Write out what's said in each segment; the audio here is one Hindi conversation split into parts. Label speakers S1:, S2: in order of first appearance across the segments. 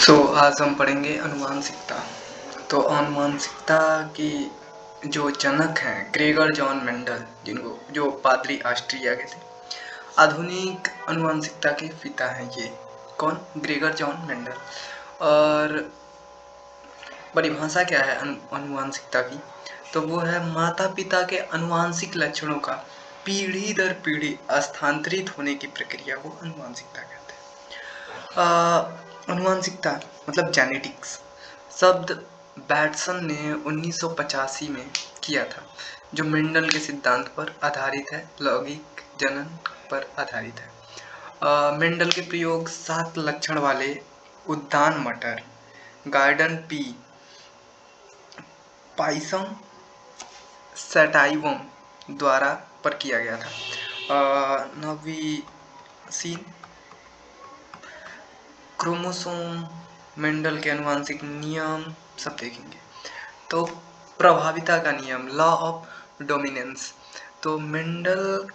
S1: तो आज हम पढ़ेंगे अनुवांशिकता। तो अनुवांशिकता की जो जनक हैं ग्रेगर जॉन मेंडल, जिनको जो पादरी ऑस्ट्रिया के थे, आधुनिक अनुवांशिकता के पिता हैं। ये कौन? Gregor John Mendel. और परिभाषा क्या है अनुवांशिकता की? तो वो है माता पिता के अनुवांशिक लक्षणों का पीढ़ी दर पीढ़ी स्थानांतरित होने की प्रक्रिया को अनुवांशिकता कहते हैं। अनुवांशिकता मतलब जेनेटिक्स शब्द बैटसन ने 1985 में किया था, जो मेंडल के सिद्धांत पर आधारित है, लैंगिक जनन पर आधारित है। मेंडल के प्रयोग 7 लक्षण वाले उद्यान मटर, गार्डन पी, पाइसम सैटाइवम द्वारा पर किया गया था। नवीसीन क्रोमोसोम, मेंडल के अनुवांशिक नियम सब देखेंगे। तो प्रभाविता का नियम, लॉ ऑफ डोमिनेंस। तो मेंडल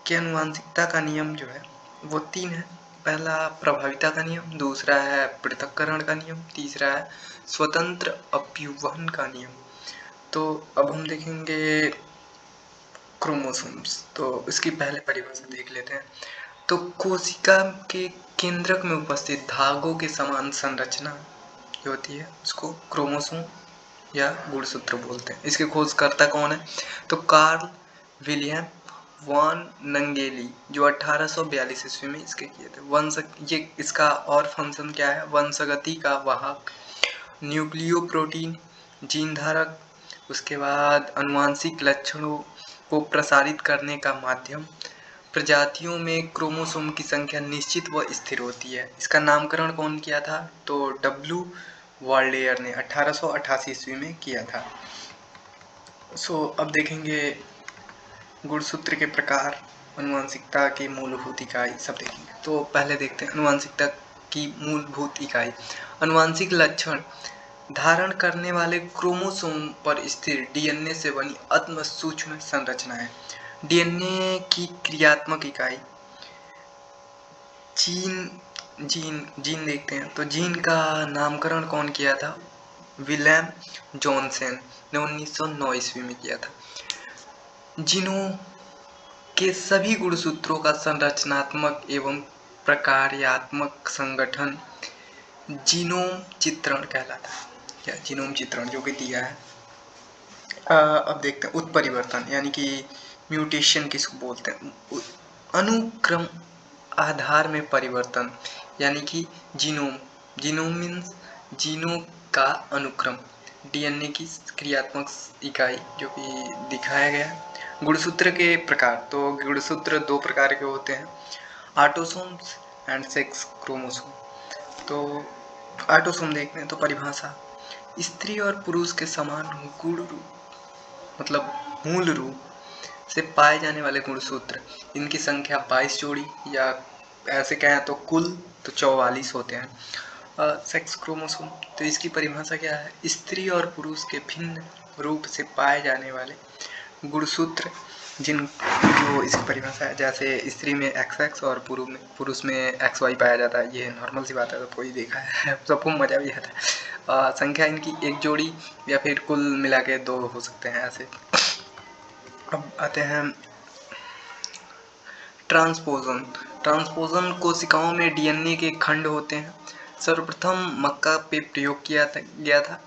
S1: के अनुवांशिकता का नियम जो है वो 3 है। पहला प्रभाविता का नियम, दूसरा है पृथक्करण का नियम, तीसरा है स्वतंत्र अभ्युवहन का नियम। तो अब हम देखेंगे क्रोमोसोम्स। तो इसकी पहले परिभाषा देख लेते हैं। तो कोशिका के केंद्रक में उपस्थित धागों के समान संरचना जो होती है उसको क्रोमोसोम या गुणसूत्र बोलते हैं। इसके खोजकर्ता कौन है? तो कार्ल विलियम वॉन नंगेली, जो 1842 ईस्वी में इसके किए थे। ये इसका और फंक्शन क्या है? वंशगति का वाहक, न्यूक्लियोप्रोटीन, जीन धारक, उसके बाद अनुवांशिक लक्षणों को प्रसारित करने का माध्यम। प्रजातियों में क्रोमोसोम की संख्या निश्चित व स्थिर होती है। इसका नामकरण कौन किया था? तो डब्ल्यू वाल्डेयर ने 1888 ईस्वी में किया था। अब देखेंगे गुणसूत्र के प्रकार, अनुवांशिकता की मूलभूत इकाई सब देखेंगे। तो पहले देखते हैं अनुवांशिकता की मूलभूत इकाई। अनुवांशिक लक्षण धारण करने वाले क्रोमोसोम पर स्थिर डीएनए से बनी अत्यंत सूक्ष्म संरचना है। डीएनए की क्रियात्मक इकाई जीन देखते हैं। तो जीन का नामकरण कौन किया था? विलेम जॉनसन ने 1909 ईस्वी में किया था। जीनों के सभी गुणसूत्रों का संरचनात्मक एवं प्रकार्यात्मक संगठन जीनोम चित्रण कहलाता है, या जीनोम चित्रण जो कि दिया है। अब देखते हैं उत्परिवर्तन यानी कि म्यूटेशन किसको बोलते हैं? अनुक्रम आधार में परिवर्तन यानी कि जीनोम मीन्स जीनों का अनुक्रम। डीएनए की क्रियात्मक इकाई जो कि दिखाया गया है। गुणसूत्र के प्रकार, तो गुणसूत्र 2 प्रकार के होते हैं, ऑटोसोम्स एंड सेक्स क्रोमोसोम। तो ऑटोसोम देखते हैं। तो परिभाषा, स्त्री और पुरुष के समान गुण रूप मतलब मूल रूप से पाए जाने वाले गुणसूत्र, इनकी संख्या 22 जोड़ी, या ऐसे कहें तो कुल तो 44 होते हैं। सेक्स क्रोमोसोम, तो इसकी परिभाषा क्या है? स्त्री और पुरुष के भिन्न रूप से पाए जाने वाले गुणसूत्र जो इसकी परिभाषा है, जैसे स्त्री में XX और पुरुष में XY पाया जाता है। ये नॉर्मल सी बात है, सबको ही देखा है, सबको मजा भी आता है। संख्या इनकी 1 जोड़ी या फिर कुल मिला के 2 हो सकते हैं ऐसे। अब आते हैं ट्रांसपोजन कोशिकाओं में डीएनए के खंड होते हैं। सर्वप्रथम मक्का पे प्रयोग किया गया था।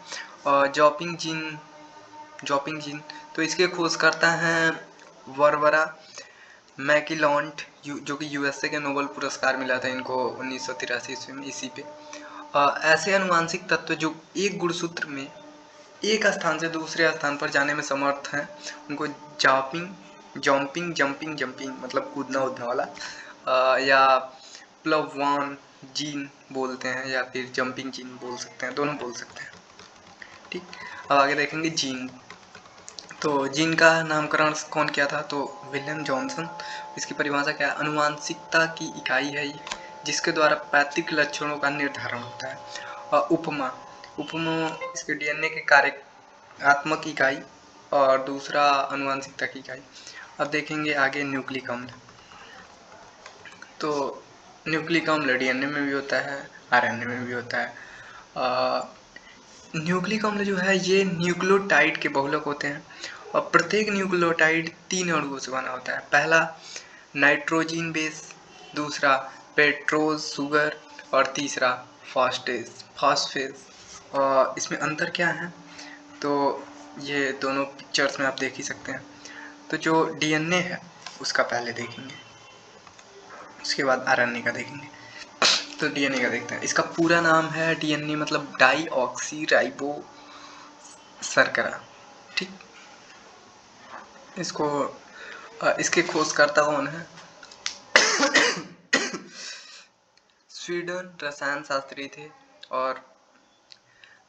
S1: और जॉपिंग जीन, तो इसके खोजकर्ता हैं वर्बरा मैकिलॉन्ट, जो कि यूएसए के नोबेल पुरस्कार मिला था इनको 1983 ईस्वी में इसी पे। ऐसे अनुवांशिक तत्व जो एक गुणसूत्र में एक स्थान से दूसरे स्थान पर जाने में समर्थ हैं, उनको जंपिंग मतलब कूदना वाला, या प्लववान जीन बोलते हैं, या फिर जंपिंग जीन बोल सकते हैं, दोनों बोल सकते हैं। ठीक, अब आगे देखेंगे जीन। तो जीन का नामकरण कौन किया था? तो विलियम जॉनसन। इसकी परिभाषा क्या है? अनुवांशिकता की इकाई है ये, जिसके द्वारा पैतृक लक्षणों का निर्धारण होता है। और उपमा इसके डीएनए के कार्यात्मक इकाई, और दूसरा अनुवांशिकता की इकाई। अब देखेंगे आगे न्यूक्लिक अम्ल। तो न्यूक्लिक अम्ल डीएनए में भी होता है, आरएनए में भी होता है। न्यूक्लिक अम्ल जो है ये न्यूक्लियोटाइड के बहुलक होते हैं और प्रत्येक न्यूक्लियोटाइड 3 अणुओं से बना होता है। पहला नाइट्रोजन बेस, दूसरा पेट्रोज शुगर और तीसरा फास्फेज। और इसमें अंतर क्या है तो ये दोनों पिक्चर्स में आप देख ही सकते हैं। तो जो डीएनए है उसका पहले देखेंगे, उसके बाद आरएनए का देखेंगे। तो डीएनए का देखते हैं। इसका पूरा नाम है डीएनए मतलब डाई ऑक्सी राइबो शर्करा। ठीक, इसको इसके खोजकर्ता कौन है? स्वीडन रसायन शास्त्री थे और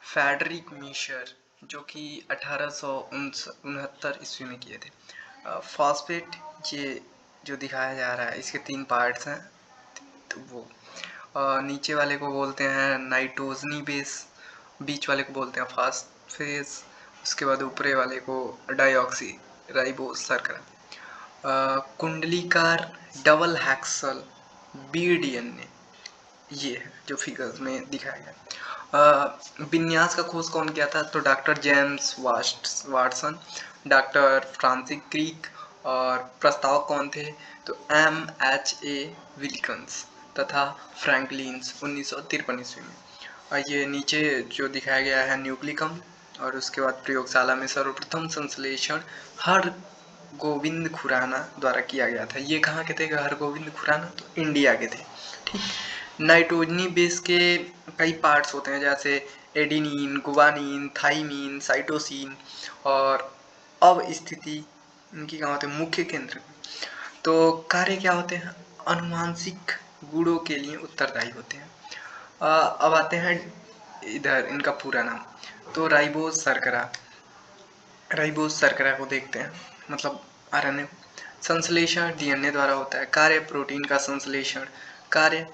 S1: फेडरिक मीशर जो कि 1869 ईस्वी में किए थे। फॉस्फेट ये जो दिखाया जा रहा है इसके 3 पार्ट्स हैं। तो वो नीचे वाले को बोलते हैं नाइट्रोजनी बेस, बीच वाले को बोलते हैं फास्फेज, उसके बाद ऊपरे वाले को डाइऑक्सी राइबोस शर्करा। कुंडलीकार डबल हेक्सल बीडीएनए ये है जो फिगर्स में दिखाया गया। विन्यास का खोज कौन किया था? तो doctor James Watson, doctor Francis Crick और प्रस्तावक कौन थे? तो MHA विल्किंस तथा फ्रैंकलिन्स 1953 ईस्वी में। ये नीचे जो दिखाया गया है न्यूक्लिक अम्ल और उसके बाद प्रयोगशाला में सर्वप्रथम संश्लेषण हर गोविंद खुराना द्वारा किया गया था। ये कहाँ के थे हर गोविंद खुराना? तो इंडिया के थे। ठीक, नाइट्रोजनी बेस के कई पार्ट्स होते हैं जैसे एडिनिन, गुवानिन, थाइमिन, साइटोसिन और अवस्थिति इनकी कहाँ होते हैं? मुख्य केंद्र। तो कार्य क्या होते हैं? अनुवांशिक गुणों के लिए उत्तरदायी होते हैं। अब आते हैं इधर इनका पूरा नाम। तो राइबोस शर्करा को देखते हैं, मतलब आरएनए। संश्लेषण डीएनए द्वारा होता है। कार्य प्रोटीन का संश्लेषण। कार्य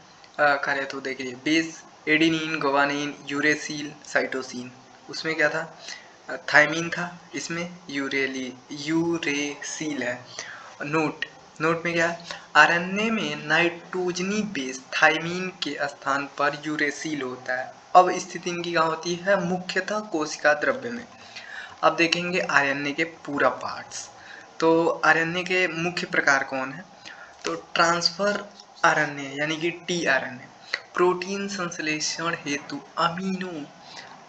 S1: तो देखिए बेस एडिनिन, गुवानिन, यूरेसिल, साइटोसिन। उसमें क्या था? थाइमिन था, इसमें यूरेसिल है। नोट में क्या है? आरएनए में नाइट्रोजनी बेस थाइमिन के स्थान पर यूरेसिल होता है। अब स्थिति इनकी कहाँ होती है? मुख्यतः कोशिका द्रव्य में। अब देखेंगे आरएनए के पूरा पार्ट्स। तो आरएनए के मुख्य प्रकार कौन है? तो ट्रांसफर आरएनए यानी कि टीआरएनए प्रोटीन संश्लेषण हेतु अमीनो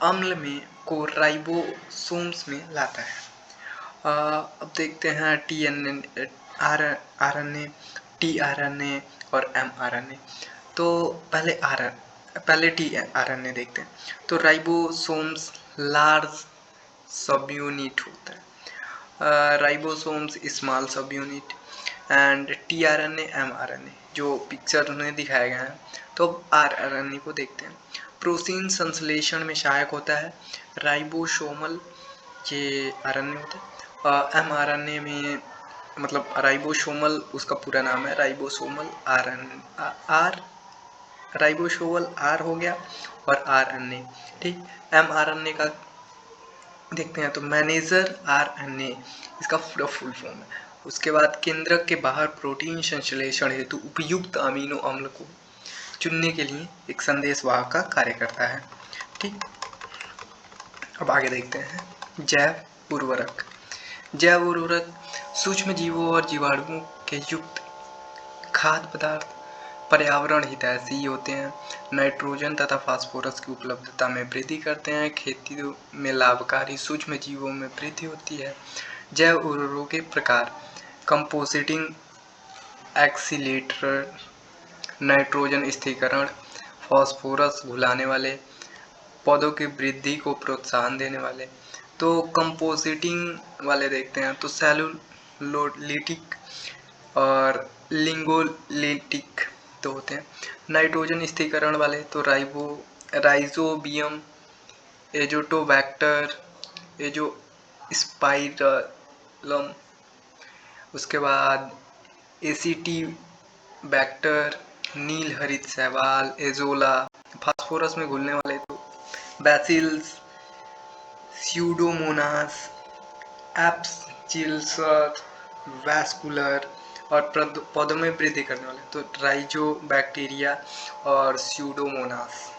S1: अम्ल में को राइबोसोम्स में लाता है। अब देखते हैं टीएनए, आरएनए, टीआरएनए और एमआरएनए। तो पहले टीआरएनए देखते हैं। तो राइबोसोम्स लार्ज सब यूनिट होता है, राइबोसोम्स स्मॉल सब यूनिट एंड टीआरएनए एमआरएनए जो पिक्चर में दिखाया गया है। तो अब आरएनए को देखते हैं। प्रोटीन संश्लेषण में सहायक होता है राइबोसोमल, ये आरएनए होता है। एमआरएनए में मतलब राइबोसोमल उसका पूरा नाम है राइबोसोमल राइबोसोमल आर हो गया और आरएनए। ठीक, एमआरएनए का देखते हैं। तो मैनेजर आरएनए इसका पूरा फुल फॉर्म है। उसके बाद केंद्रक के बाहर प्रोटीन संश्लेषण हेतु उपयुक्त अमीनो अम्ल को चुनने के लिए एक संदेशवाहक का कार्य करता है। ठीक, अब आगे देखते हैं जैव उर्वरक। जैव उर्वरक सूक्ष्म जीवों और जीवाणुओं के युक्त खाद्य पदार्थ पर्यावरण हितैषी होते हैं, नाइट्रोजन तथा फास्फोरस की उपलब्धता में वृद्धि करते हैं, खेती में लाभकारी सूक्ष्म जीवों में वृद्धि होती है। जैव उर्वरकों के प्रकार कंपोजिटिंग एक्सीलेटर, नाइट्रोजन स्थिरीकरण, फास्फोरस घुलाने वाले, पौधों की वृद्धि को प्रोत्साहन देने वाले। तो कंपोजिटिंग वाले देखते हैं। तो सेलुलोलिटिक और लिंगोलिटिक तो होते हैं। नाइट्रोजन स्थिरीकरण वाले तो राइजोबियम, एजोटोबैक्टर, एजोस्पाइरलम, उसके बाद एसिटिबैक्टर, नील हरित शैवाल, एजोला। फास्फोरस में घुलने वाले तो बैसिल्स, स्यूडोमोनास, एप्सिलस, वैस्कुलर और पौधों में वृद्धि करने वाले तो राइजोबैक्टीरिया और स्यूडोमोनास,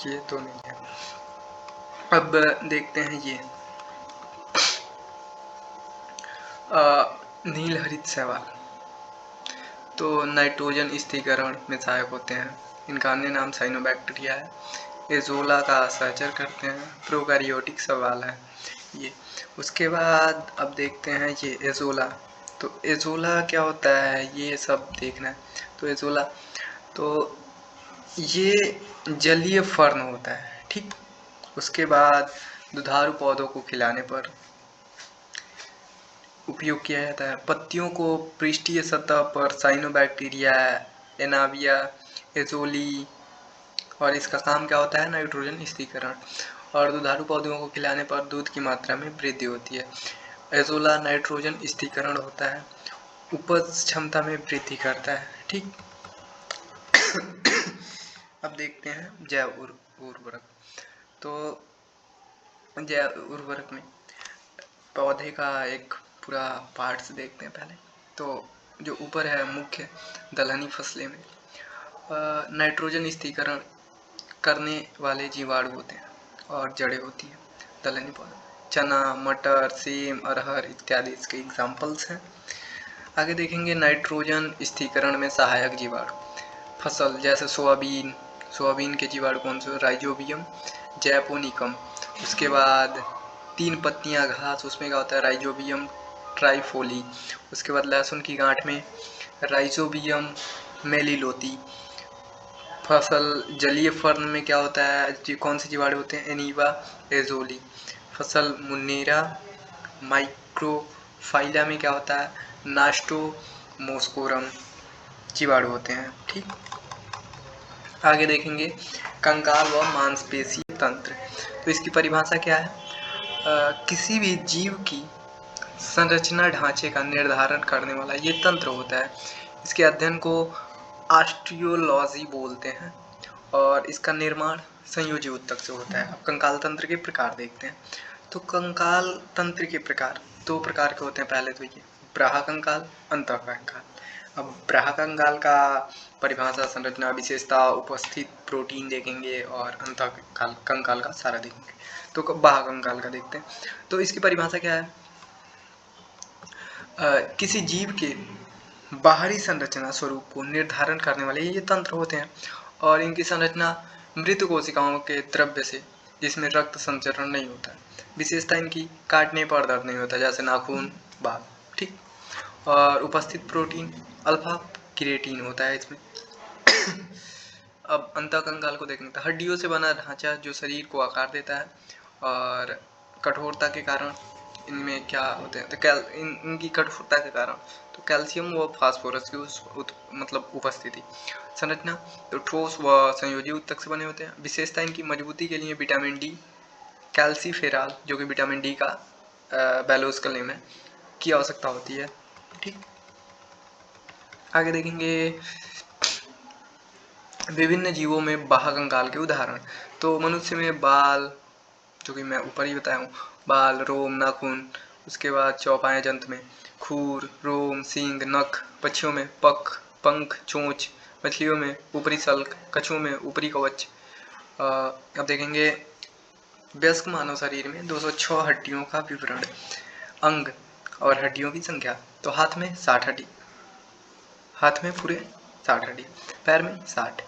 S1: ये तो नहीं है। अब देखते हैं ये नील हरित शैवाल तो नाइट्रोजन स्थिरीकरण में सहायक होते हैं। इनका अन्य नाम साइनोबैक्टीरिया है। एजोला का सहचर करते हैं। प्रोकैरियोटिक शैवाल है ये। उसके बाद अब देखते हैं ये एजोला। तो एजोला क्या होता है ये सब देखना है। तो एजोला तो ये जलीय फर्न होता है, ठीक। उसके बाद दुधारू पौधों को खिलाने पर उपयोग किया जाता है। पत्तियों को पृष्ठीय सतह पर साइनोबैक्टीरिया, एनाविया, एजोली और इसका काम क्या होता है नाइट्रोजन स्थिरीकरण। और दुधारू पौधों को खिलाने पर दूध की मात्रा में वृद्धि होती है। एजोला नाइट्रोजन स्थिरीकरण होता है, उपज क्षमता में वृद्धि करता है, ठीक। अब देखते हैं जैव उर्वरक। तो जैव उर्वरक में पौधे का एक पूरा पार्ट्स देखते हैं पहले। तो जो ऊपर है मुख्य दलहनी फसलें में नाइट्रोजन स्थिरीकरण करने वाले जीवाणु होते हैं और जड़ें होती हैं। दलहनी पौधे चना, मटर, सेम, अरहर इत्यादि इसके एग्जाम्पल्स हैं। आगे देखेंगे नाइट्रोजन स्थिरीकरण में सहायक जीवाणु। फसल जैसे सोयाबीन के जीवाणु कौन से? Rhizobium japonicum. उसके बाद 3 पत्तियां घास, उसमें क्या होता है राइजोबियम ट्राइफोली। उसके बाद लहसुन की गांठ में राइजोबियम मेलिलोथी। फसल जलीय फर्न में क्या होता है, कौन से जीवाणु होते हैं? एनीवा एजोली। फसल मुन्नेरा माइक्रोफाइला में क्या होता है? नास्टोमोस्कोरम जीवाणु होते हैं, ठीक। आगे देखेंगे कंकाल व मांसपेशीय तंत्र। तो इसकी परिभाषा क्या है? किसी भी जीव की संरचना ढांचे का निर्धारण करने वाला ये तंत्र होता है। इसके अध्ययन को ऑस्टियोलॉजी बोलते हैं और इसका निर्माण संयोजी ऊतक से होता है। अब कंकाल तंत्र के प्रकार देखते हैं। तो कंकाल तंत्र के प्रकार 2 प्रकार के होते हैं। पहले तो ये ब्राहकंकाल, अंतःकंकाल। अब ब्राहकंकाल का परिभाषा, संरचना, विशेषता, उपस्थित प्रोटीन देखेंगे और अंतःकंकाल का सारा देखेंगे। तो बाह्यकंकाल का देखते हैं। तो इसकी परिभाषा क्या है? किसी जीव के बाहरी संरचना स्वरूप को निर्धारण करने वाले ये तंत्र होते हैं और इनकी संरचना मृत कोशिकाओं के द्रव्य से, जिसमें रक्त संचरण नहीं होता है। विशेषता इनकी काटने पर दर्द नहीं होता, जैसे नाखून, बाल, ठीक। और उपस्थित प्रोटीन अल्फा क्रिएटिन होता है इसमें। अब अंतःकंकाल को देखेंगे तो हड्डियों से बना ढांचा जो शरीर को आकार देता है और कठोरता के कारण इनमें क्या होते हैं? तो इनकी कठोरता के कारण तो कैल्शियम व फास्फोरस की मतलब उपस्थिति। संरचना तो ठोस व संयोजी ऊतक से बने होते हैं। विशेषता इनकी मजबूती के लिए विटामिन डी, कैल्सीफेराल जो कि विटामिन डी का बायोलॉजिकल नेम है, की आवश्यकता होती है, ठीक। आगे देखेंगे विभिन्न जीवों में बाह्यकंकाल के उदाहरण। तो मनुष्य में बाल, जो कि मैं ऊपर ही बताया हूँ, बाल, रोम, नाखून। उसके बाद चौपाए जंतु में खूर, रोम, सींग, नख। पक्षियों में पंख, चोंच। मछलियों में ऊपरी सल्क। कछुओं में ऊपरी कवच। अब देखेंगे वयस्क मानव शरीर में 206 हड्डियों का विवरण। अंग और हड्डियों की संख्या तो हाथ में 60 हड्डी, हाथ में पूरे 60 हड्डी, पैर में 60,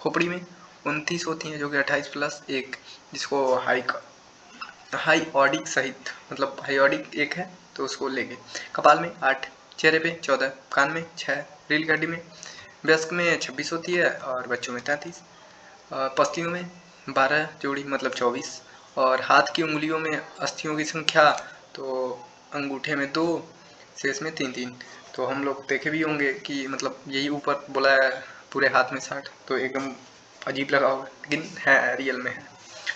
S1: खोपड़ी में 29 होती हैं जो कि 28 प्लस 1, जिसको हाइऑडिक सहित, मतलब हाइऑडिक एक है तो उसको लेके। कपाल में 8, चेहरे पे 14, कान में 6, रीढ़ की हड्डी में वयस्क में 26 होती है और बच्चों में 33, पसलियों में 12 जोड़ी मतलब 24, और हाथ की उंगलियों में अस्थियों की संख्या तो अंगूठे में 2, शेष में 3-3। तो हम लोग देखे भी होंगे कि मतलब यही ऊपर बोला है पूरे हाथ में 60, तो एकदम अजीब लगा होगा लेकिन है, रियल में है,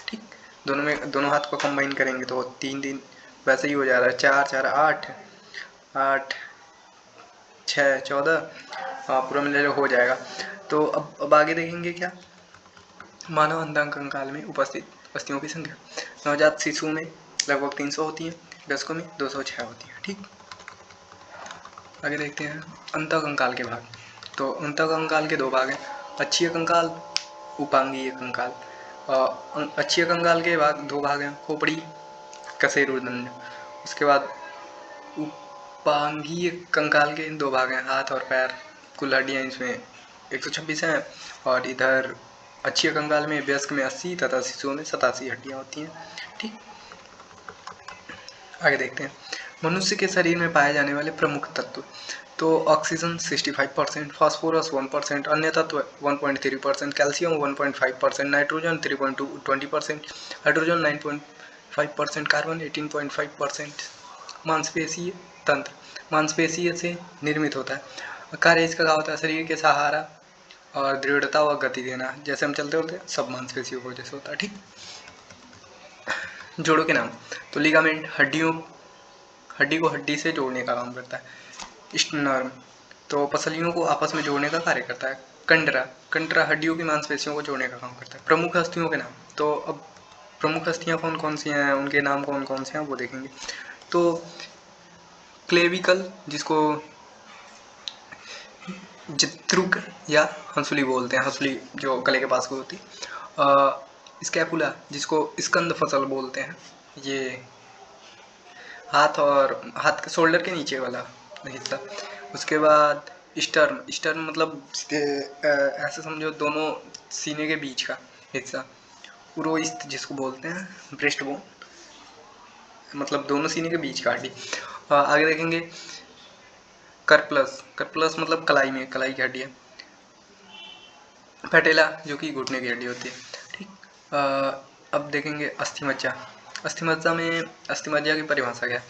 S1: ठीक। दोनों हाथ को कंबाइन करेंगे तो 3 वैसे ही हो जा रहा है। 4 4 8, 8 6 14, हाँ पूरा मिला हो जाएगा। तो अब आगे देखेंगे क्या, मानव अंतःकंकाल में उपस्थित अस्थियों की संख्या। नवजात शिशु में लगभग 300 होती है, वयस्कों में 206 होती है, ठीक। आगे देखते हैं अंतःकंकाल के भाग। तो अंतःकंकाल के 2 भाग हैं, अक्षीय कंकाल, उपांगीय कंकाल। अच्छिया कंकाल के भाग 2 भाग हैं, खोपड़ी, कशेरुदंड। उसके बाद उपांगीय कंकाल के 2 भाग हैं, हाथ और पैर। कुल हड्डियाँ इसमें 126 हैं, और इधर अच्छिया कंकाल में वयस्क में 80 तथा शिशुओं में 87 हड्डियाँ होती हैं। ठीक, आगे देखते हैं। मनुष्य के शरीर में पाए जाने वाले प्रमुख तत्व, तो ऑक्सीजन 65%, फास्फोरस 1%, अन्य तत्व 1.3%, कैल्शियम 1.5%, नाइट्रोजन 3.20%, हाइड्रोजन 9.5%, कार्बन 18.5%। मांसपेशीय तंत्र, मांसपेशीय से निर्मित होता है। कार्य इसका क्या होता है? शरीर के सहारा और दृढ़ता व गति देना। जैसे हम चलते होते हैं सब मांसपेशियों की वजह से होता है। ठीक, जोड़ों के नाम, तो लिगामेंट हड्डी को हड्डी से जोड़ने का काम करता है। स्टर्नम, तो पसलियों को आपस में जोड़ने का कार्य करता है। कंडरा हड्डियों की मांसपेशियों को जोड़ने का काम करता है। प्रमुख हस्तियों के नाम, तो अब प्रमुख हस्तियां कौन कौन सी हैं, उनके नाम कौन कौन से हैं वो देखेंगे। तो क्लेविकल, जिसको जित्रुक या हंसुली बोलते हैं, हंसुली जो गले के पास को होती है। स्कैपुला, जिसको स्कंद फसल बोलते हैं, ये हाथ के शोल्डर के नीचे वाला हिस्सा। उसके बाद स्टर्न मतलब ऐसे समझो दोनों सीने के बीच का हिस्सा। उरोइस्त, जिसको बोलते हैं ब्रेस्ट बोन, मतलब दोनों सीने के बीच का हड्डी। आगे देखेंगे करप्लस मतलब कलाई की हड्डी है। पैटेला, जो कि घुटने की हड्डी होती है। ठीक, अब देखेंगे अस्थिमज्जा की परिभाषा क्या है?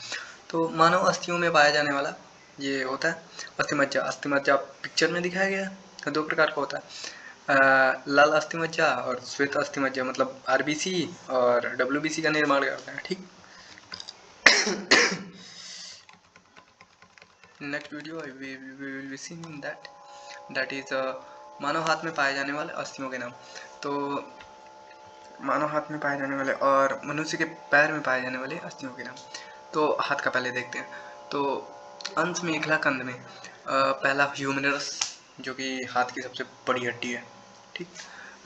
S1: तो मानव अस्थियों में पाया जाने वाला ये होता है अस्थिमज्जा पिक्चर में दिखाया गया है। 2 प्रकार का होता है, लाल अस्थिमज्जा और श्वेत अस्थिमज्जा, मतलब आरबीसी और डब्ल्यूबीसी का निर्माण करता है। ठीक, next video we will be seeing that is मानव हाथ में पाए जाने वाले अस्थियों के नाम। तो मानव हाथ में पाए जाने वाले और मनुष्य के पैर में पाए जाने वाले अस्थियों के नाम। तो हाथ का पहले देखते हैं। तो अंश मेखला कंद में पहला ह्यूमरस, जो कि हाथ की सबसे बड़ी हड्डी है। ठीक,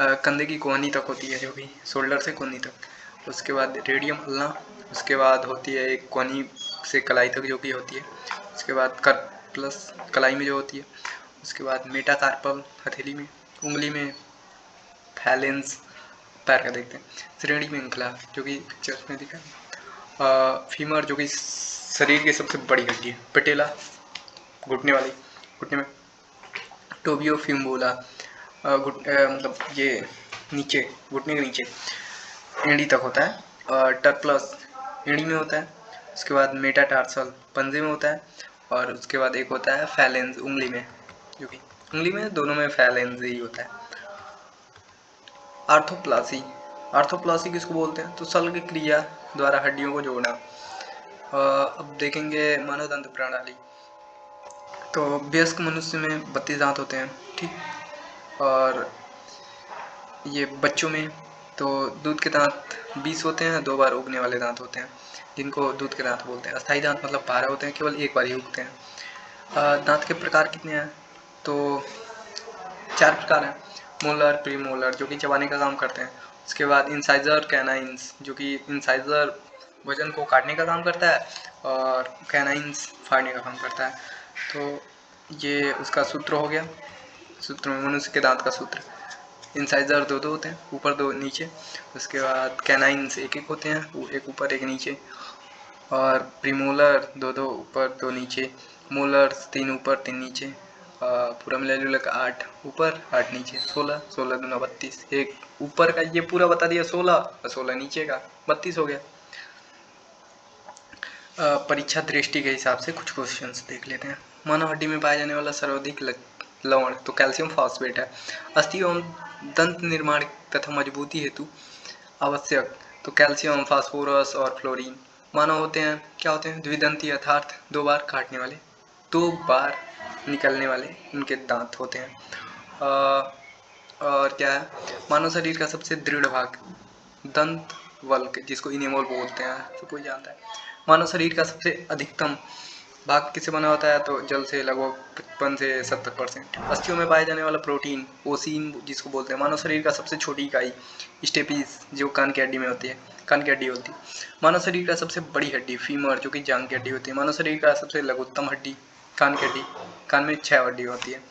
S1: कंधे की कोहनी तक होती है, जो कि शोल्डर से कोहनी तक। उसके बाद रेडियम अल्ना, उसके बाद होती है एक कोहनी से कलाई तक, जो कि होती है। उसके बाद करप्लस, कलाई में जो होती है। उसके बाद मेटाकार्पल, हथेली में। उंगली में फैलेंस, पैर का देखते हैं। श्रेणी में अंकला, जो कि पिक्चर्स में दिखा है। फीमर, जो कि शरीर की सबसे बड़ी हड्डी है। पेटेला, घुटने में। टोबियो फ्यूम्बोला, मतलब ये नीचे, घुटने के नीचे एड़ी तक होता है। और टर्प्लस एड़ी में होता है। उसके बाद मेटाटार्सल पंजे में होता है। और उसके बाद एक होता है फैलेंस, उंगली में, जो कि उंगली में दोनों में फैलेंस ही होता है। आर्थोप्लासी किसको बोलते हैं? तो शल्य की क्रिया द्वारा हड्डियों को जोड़ना। अब देखेंगे मानव दंत प्रणाली। तो वयस्क मनुष्य में 32 दांत होते हैं। ठीक, और ये बच्चों में तो दूध के दांत 20 होते हैं, 2 बार उगने वाले दांत होते हैं, जिनको दूध के दांत बोलते हैं। अस्थायी दांत मतलब 12 होते हैं, केवल एक बार ही उगते हैं। दांत के प्रकार कितने हैं? तो 4 प्रकार हैं। मोलर, प्रीमोलर, जो कि चबाने का काम करते हैं। उसके बाद इंसाइजर, कैनाइंस, जो कि इंसाइजर वजन को काटने का काम करता है, और कैनाइंस फाड़ने का काम करता है। तो ये उसका सूत्र हो गया। सूत्र में मनुष्य के दांत का सूत्र, इंसाइजर 2 होते हैं, ऊपर 2 नीचे। उसके बाद कैनाइंस 1 होते हैं, एक ऊपर एक नीचे। और प्रीमोलर 2 ऊपर 2 नीचे। मोलर्स 3 ऊपर 3 नीचे। पूरा मिला जुला 8 ऊपर 8 नीचे, 16 2 32। एक ऊपर का ये पूरा बता दिया 16 नीचे का 32 हो गया। परीक्षा दृष्टि के हिसाब से कुछ क्वेश्चंस देख लेते हैं। मानव हड्डी में पाया जाने वाला सर्वाधिक लवण, तो कैल्शियम फॉस्फेट है। अस्थि एवं दंत निर्माण तथा मजबूती हेतु आवश्यक, तो कैल्शियम, फास्फोरस और फ्लोरीन। मानव होते हैं, क्या होते हैं? द्विदंती, अर्थात 2 बार काटने वाले, 2 बार निकलने वाले इनके दांत होते हैं। और क्या है? मानव शरीर का सबसे दृढ़ भाग दंत वल्क, जिसको इनेमोल बोलते हैं, तो कोई जानता है। मानव शरीर का सबसे अधिकतम भाग किससे बना होता है, तो जल से लगभग 55 से 70%। अस्थियों में पाया जाने वाला प्रोटीन ओसीन जिसको बोलते हैं। मानव शरीर का सबसे छोटी इकाई स्टेपीज जो कान की हड्डी में होती है, कान की हड्डी होती है। मानव शरीर का सबसे बड़ी हड्डी फीमर जो कि जांग की हड्डी होती है। मानव शरीर का सबसे लघुत्तम हड्डी कान की हड्डी, कान में 6 हड्डी होती है।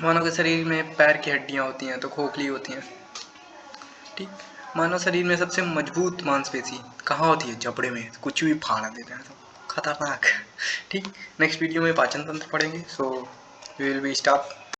S1: मानव के शरीर में पैर की हड्डियाँ होती हैं तो खोखली होती हैं। ठीक। मानव शरीर में सबसे मजबूत मांसपेशी कहाँ होती है, जबड़े में, कुछ भी फाड़ देते हैं तो खतरनाक। ठीक। नेक्स्ट वीडियो में पाचन तंत्र पढ़ेंगे। So we will be stop.